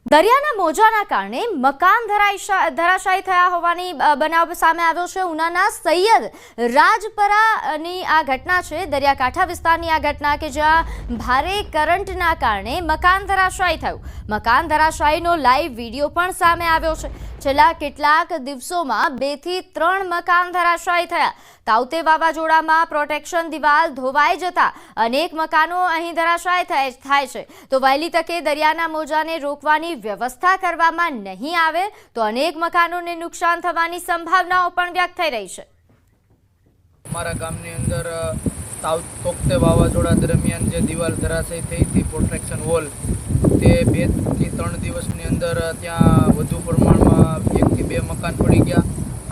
દરિયાના મોજાના કારણે મકાન ધરાશાયી થયા હોવાની બનાવ સામે આવ્યો છે। ઉનાના સૈયદ રાજપરાની આ ઘટના છે। દરિયાકાંઠા વિસ્તારની આ ઘટના કે જ્યાં ભારે કરંટના કારણે મકાન ધરાશાયી થયું। મકાન ધરાશાયીનો લાઈવ વિડીયો પણ સામે આવ્યો છે। છેલ્લા કેટલાક દિવસોમાં 2 થી 3 મકાન ધરાશાયી થયા। તાઉતે વાવાઝોડામાં પ્રોટેક્શન દિવાલ ધોવાઈ જતા અનેક મકાનો અહીં ધરાશાયી થાય છે। તો વહેલી તકે દરિયાના મોજાને રોકવાની વ્યવસ્થા કરવામાં નહીં આવે તો અનેક મકાનોને નુકસાન થવાની સંભાવનાઓ પણ વ્યક્ત થઈ રહી છે। અમારા ગામની અંદર તોકતે વાવાઝોડા દરમિયાન જે દિવાલ ધરાશાયી થઈ હતી પ્રોટેક્શન વોલ, તે 2 થી 3 દિવસની અંદર ત્યાં વધુ પ્રમાણમાં 1 થી 2 મકાન પડી ગયા।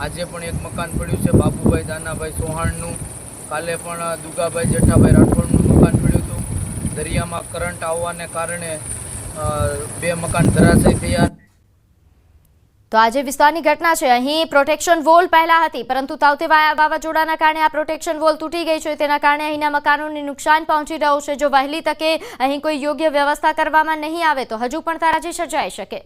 આજે પણ એક મકાન પડ્યું છે બાબુભાઈ દાનાભાઈ ચૌહાણનું। કાલે પણ દુગાભાઈ જેઠાભાઈ રાઠોડનું મકાન પડ્યું હતું। દરિયામાં કરંટ આવવાને કારણે 2 મકાન ધરાશાયી થયા। તો આજે વિસ્તારની ઘટના છે। અહીં પ્રોટેક્શન વોલ પહેલા હતી, પરંતુ તાઉતે વાવાઝોડાના કારણે આ પ્રોટેક્શન વોલ તૂટી ગઈ છે। તેના કારણે અહીંના મકાનોને નુકસાન પહોંચી રહ્યું છે। જો વહેલી તકે અહીં કોઈ યોગ્ય વ્યવસ્થા કરવામાં નહીં આવે તો હજુ પણ તારાજી સર્જાઈ શકે।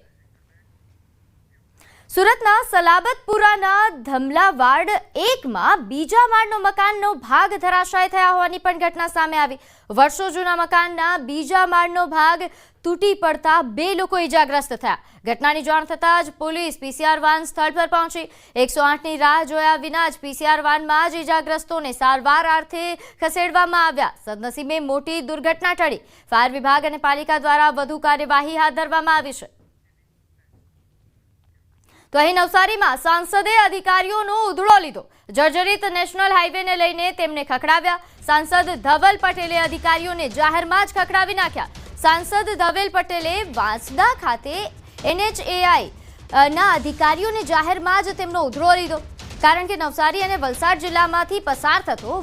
સુરતના સલાબતપુરાના ધમલા વાર્ડ 1માં બીજા માળનો મકાનનો ભાગ ધરાશાયી થયા હોવાની પણ ઘટના સામે આવી। વર્ષો જૂના મકાનના બીજા માળનો ભાગ તૂટી પડતા 2 લોકો ઇજાગ્રસ્ત થયા। ઘટનાની જાણ થતાં જ પોલીસ પીસીઆર વાન સ્થળ પર પહોંચી। 108ની રાહ જોયા વિના જ પીસીઆર વાનમાં જ ઇજાગ્રસ્તોને સારવાર અર્થે ખસેડવામાં આવ્યા। સદનસીબે મોટી દુર્ઘટના ટળી। ફાયર વિભાગ અને પાલિકા દ્વારા વધુ કાર્યવાહી હાથ ધરવામાં આવી છે। તો અહીં નવસારીમાં સાંસદે અધિકારીઓનો ઉધડો લીધો। જર્જરિત નેશનલ હાઈવેને લઈને તેમને ખખડાવ્યા। સાંસદ ધવલ પટેલે અધિકારીઓને જાહેરમાં જ ખખડાવી નાખ્યા। સાંસદ ધવલ પટેલે વાંસદા ખાતે NHAI ના અધિકારીઓને જાહેરમાં જ તેમનો ઉધડો લીધો, કારણ કે નવસારી અને વલસાડ જિલ્લામાંથી પસાર થતો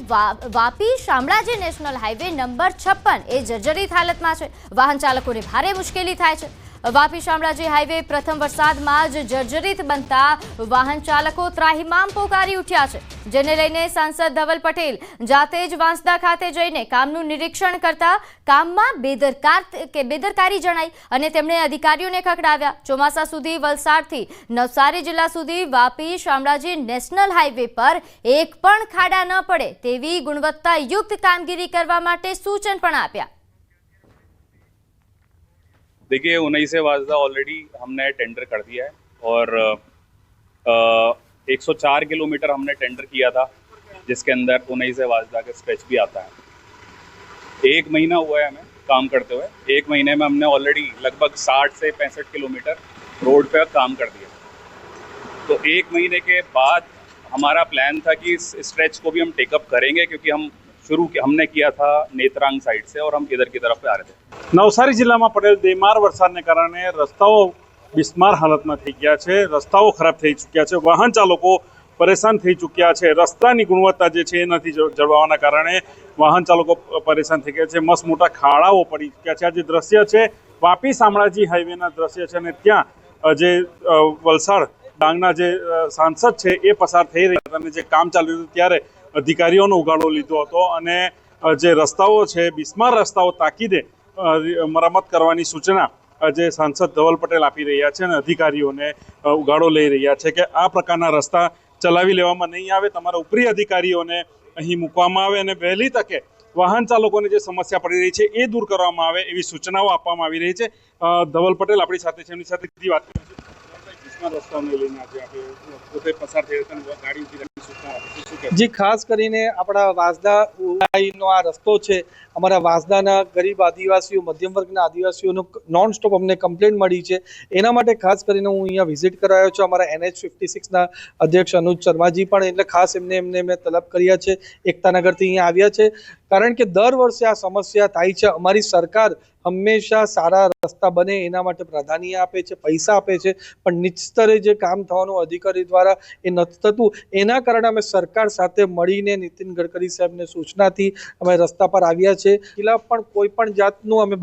Vapi Shamlaji national highway number 56 એ જર્જરિત હાલતમાં છે। વાહન ચાલકોને ભારે મુશ્કેલી થાય છે। વાપી શામળાજી હાઈવે પ્રથમ વરસાદમાં જ જર્જરિત બનતા વાહન ચાલકો ત્રાહિમામ પોકારી ઉઠ્યા છે, જેને લઈને સાંસદ ધવલ પટેલ જાતે જ વાંસદા ખાતે જઈને કામનું નિરીક્ષણ કરતા કામમાં બેદરકારી જણાઈ અને તેમણે અધિકારીઓને ખખડાવ્યા। ચોમાસા સુધી વલસાડથી નવસારી જિલ્લા સુધી વાપી શામળાજી નેશનલ હાઈવે પર એક પણ ખાડા ન પડે તેવી ગુણવત્તાયુક્ત કામગીરી કરવા માટે સૂચન પણ આપ્યા। देखिए 19 वाजदा ऑलरेडी हमने टेंडर कर दिया है और 104 किलोमीटर हमने टेंडर किया था, जिसके अंदर 19 वाजदा का स्ट्रेच भी आता है। 1 महीना हुआ है हमें काम करते हुए। 1 महीने में हमने ऑलरेडी लगभग 60 से 65 किलोमीटर रोड पे काम कर दिया। तो 1 महीने के बाद हमारा प्लान था कि इस स्ट्रेच को भी हम टेकअप करेंगे, क्योंकि हमने किया था नेत्रांग साइड से और हम इधर की तरफ आ रहे थे। નવસારી જિલ્લામાં પડેલ બેમાર વરસાદને કારણે રસ્તાઓ બિસ્માર હાલતમાં થઈ ગયા છે। રસ્તાઓ ખરાબ થઈ ચૂક્યા છે। વાહન ચાલકો પરેશાન થઈ ચૂક્યા છે। રસ્તાની ગુણવત્તા જે છે એ નથી જળવાવાના કારણે વાહન ચાલકો પરેશાન થઈ ગયા છે। મસ્ત મોટા ખાડાઓ પડી ચૂક્યા છે। આ જે દ્રશ્ય છે વાપી શામળાજી હાઈવેના દ્રશ્ય છે, અને ત્યાં જે વલસાડ ડાંગના જે સાંસદ છે એ પસાર થઈ રહ્યા હતા અને જે કામ ચાલી રહ્યું હતું ત્યારે અધિકારીઓનો ઉગાડો લીધો હતો અને જે રસ્તાઓ છે બિસ્માર રસ્તાઓ તાકીદે મરામત કરવાની સૂચના જે સાંસદ ધવલ પટેલ આપી રહ્યા છે અને અધિકારીઓને ઉગાડો લઈ રહ્યા છે કે આ પ્રકારના રસ્તા ચલાવી લેવામાં નહીં આવે। તમારા ઉપરી અધિકારીઓને અહીં મૂકવામાં આવે અને વહેલી તકે વાહન ચાલકોને જે સમસ્યા પડી રહી છે એ દૂર કરવામાં આવે એવી સૂચનાઓ આપવામાં આવી રહી છે। ધવલ પટેલ આપણી સાથે છે, એમની સાથે સીધી વાત કરીએ છીએ। રસ્તાઓને લઈને આજે આપણે પોતે પસાર થઈ હતા ગાડી ઉભી રાખવાની સૂચના આપી છે। જી, ખાસ કરીને આપણા વાંસદા ઉનાઈનો આ રસ્તો છે, અમારા વાંસદાના ગરીબ આદિવાસીઓ, મધ્યમ વર્ગના આદિવાસીઓનો નોન સ્ટોપ અમને કમ્પ્લેન્ટ મળી છે। એના માટે ખાસ કરીને હું અહીંયા વિઝિટ કરાયો છું। અમારા NH56ના અધ્યક્ષ અનુજ શર્માજી પણ, એટલે ખાસ એમને મેં તલબ કર્યા છે, એકતાનગરથી અહીંયા આવ્યા છે, કારણ કે દર વર્ષે આ સમસ્યા થાય છે। અમારી સરકાર હંમેશા સારા રસ્તા બને એના માટે પ્રાધાન્ય આપે છે, પૈસા આપે છે, પણ નીચ સ્તરે જે કામ થવાનું અધિકારી દ્વારા એ નથી થતું। એના કારણે અમે સરકાર સાથે મળીને નીતિન ગડકરી સાહેબને સૂચનાથી અમે રસ્તા પર આવ્યા છે। ખિલાફ પણ કોઈ પણ જાતનું અમે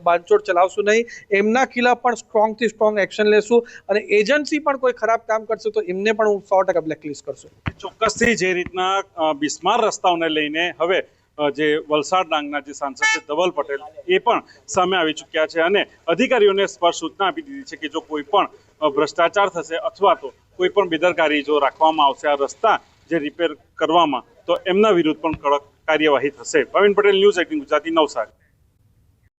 બાંધછોડ ચલાવશું નહીં। એમના ખિલાફ પણ સ્ટ્રોંગથી સ્ટ્રોંગ એક્શન લેશું અને એજન્સી પણ કોઈ ખરાબ કામ કરશે તો એમને પણ હું 100% બ્લેકલિસ્ટ કરશું। ચોક્કસથી જે રીતના બિસ્માર રસ્તાઓને લઈને હવે જે વલસાડ ડાંગના જે સાંસદ છે ધવલ પટેલ એ પણ સામે આવી ચૂક્યા છે અને અધિકારીઓને સ્પષ્ટ સૂચના આપી દીધી છે કે જો કોઈ પણ ભ્રષ્ટાચાર થશે અથવા તો કોઈ પણ બેદરકારી જો રાખવામાં આવશે આ રસ્તા જે રિપેર કરવામાં, તો એમના વિરુદ્ધ પણ કડક કાર્યવાહી થશે. ભાવિન પટેલ, ન્યૂઝ 18 ગુજરાતી, નવસારી.